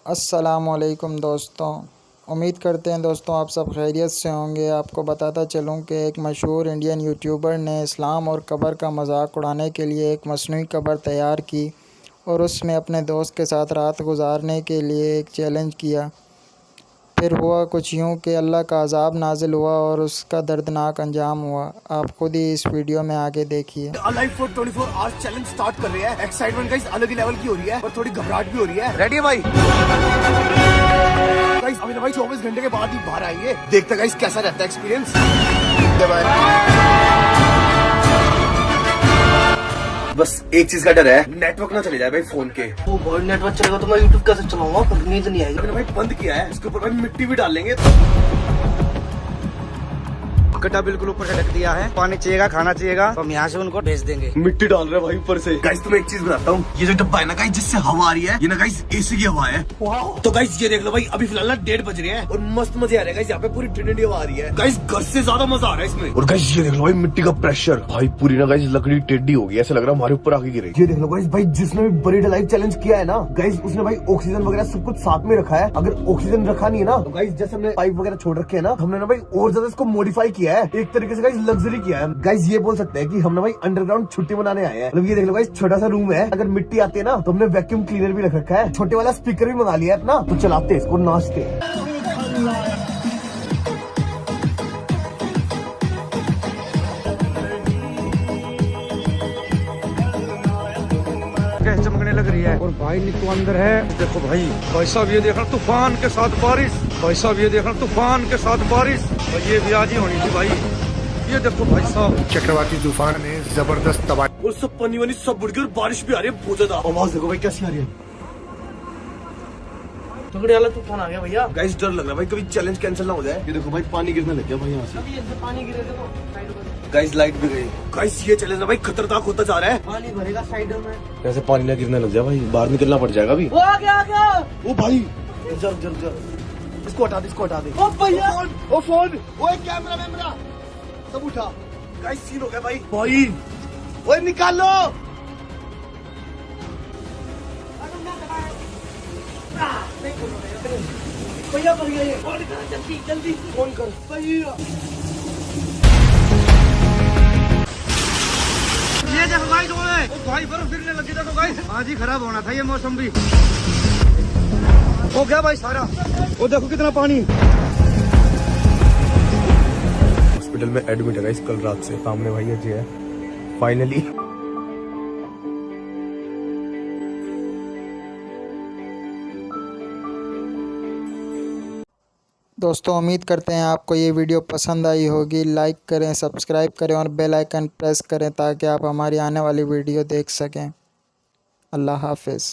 अस्सलामुअलैकुम दोस्तों, उम्मीद करते हैं दोस्तों आप सब खैरियत से होंगे। आपको बताता चलूं कि एक मशहूर इंडियन यूट्यूबर ने इस्लाम और कब्र का मजाक उड़ाने के लिए एक मसनूई कब्र तैयार की और उसमें अपने दोस्त के साथ रात गुजारने के लिए एक चैलेंज किया। फिर हुआ कुछ यूँ कि अल्लाह का अज़ाब नाजिल हुआ और उसका दर्दनाक अंजाम हुआ। आप खुद ही इस वीडियो में आगे देखिए। Live for 24 hours challenge start कर रहे हैं। एक्साइटमेंट गाइस अलग ही लेवल की हो रही है और थोड़ी घबराहट भी हो रही है। रेडी है भाई? गाइस अभी भाई 24 घंटे के बाद ही बाहर आएंगे। देखते हैं गाइस कैसा रहता है एक्सपीरियंस। बस एक चीज का डर है, नेटवर्क ना चले जाए भाई फोन के। वो बहुत नेटवर्क चलेगा तो मैं यूट्यूब कैसे चलाऊंगा? नींद नहीं आएगी। मैंने भाई बंद किया है, इसके ऊपर भाई मिट्टी भी डाल लेंगे। गड्ढा बिल्कुल ऊपर से ढक दिया है। पानी चाहिएगा, खाना चाहिएगा तो हम यहाँ से उनको भेज देंगे। मिट्टी डाल रहे हैं भाई ऊपर से। गाइस तुम्हें एक चीज बताता हूँ, ये जो डब्बा है ना गाइस जिससे हवा आ रही है, ये ना गाइस एसी की हवा है। तो गाइस ये देख लो भाई, अभी फिलहाल ना 1:30 बज रहे हैं और मस्त मजे आ रहे हैं गाइस। यहाँ पे पूरी ठंडी हवा आ रही है गाइस, घर से ज्यादा मजा आ रहा है इसमें। और गाइस ये देख लो भाई मिट्टी का प्रेशर, भाई पूरी ना गाइस लकड़ी टेढ़ी हो गई, ऐसा लग रहा है हमारे ऊपर आके गिरेगी। ये देख लो गाइस, भाई जिसने भी बरीड लाइफ चैलेंज किया है ना गाइस, उसने भाई ऑक्सीजन वगैरह सब कुछ साथ में रखा है। अगर ऑक्सीजन रखा नहीं है ना तो गाइस जैसे हमने पाइप वगैरह छोड़ रखे है ना, हमने ना भाई और ज्यादा इसको मॉडिफाई किया है, एक तरीके से लग्जरी किया है। गाइस ये बोल सकते हैं कि हमने भाई अंडरग्राउंड छुट्टी मनाने आए हैं। मतलब ये देख लो गाइस, छोटा सा रूम है। अगर मिट्टी आती है ना तो हमने वैक्यूम क्लीनर भी रख रखा है, छोटे वाला स्पीकर भी मंगा लिया है अपना, तो चलाते इसको, नाचते। चमकने लग रही है और भाई निकू अंदर है। देखो भाई, भाई साहब ये देखना तूफान के साथ बारिश, भाई साहब ये देखना तूफान के साथ बारिश, और ये भी आज ही होनी थी भाई। ये देखो भाई साहब, चक्रवाती तूफान ने जबरदस्त तबाही और सब पानी वानी सब बुढ़ गई और बारिश भी आ रही है बहुत ज्यादा। आवाज देखो भाई कैसी आ रही है। तगड़े वाला तूफान आ गया भैया। गाइस डर लग रहा है भाई, कभी चैलेंज कैंसिल ना हो जाए। ये देखो भाई पानी गिरने लग गया भाई यहाँ से। अभी इससे पानी गिरे देखो साइड में। गाइस लाइट भी गई। गाइस ये चैलेंज ना भाई खतरनाक होता जा रहा है। पानी भरेगा साइड में। कैसे पानी ना गिरने लग जाए भाई, बाहर निकलना पड़ जाएगा अभी। वो आ गया। ओ भाई जर इसको हटा दे, इसको हटा दे। ओ भैया, ओ फोन, ओ एक कैमरा मेरा सब उठा। गाइस सीन हो गया भाई। भाई ओए निकाल लो। भैया भैया ये जल्दी जल्दी फोन कर भैया। ये देखो गाइस, ओ भाई बर्फ गिरने लगी। देखो गाइस, आज ही खराब होना था ये मौसम भी। हो गया भाई सारा। वो देखो कितना पानी। हॉस्पिटल में एडमिट है गाइस कल रात से। सामने भाई ये जी है फाइनली। दोस्तों उम्मीद करते हैं आपको ये वीडियो पसंद आई होगी। लाइक करें, सब्सक्राइब करें और बेल आइकन प्रेस करें ताकि आप हमारी आने वाली वीडियो देख सकें। अल्लाह हाफ़िज़।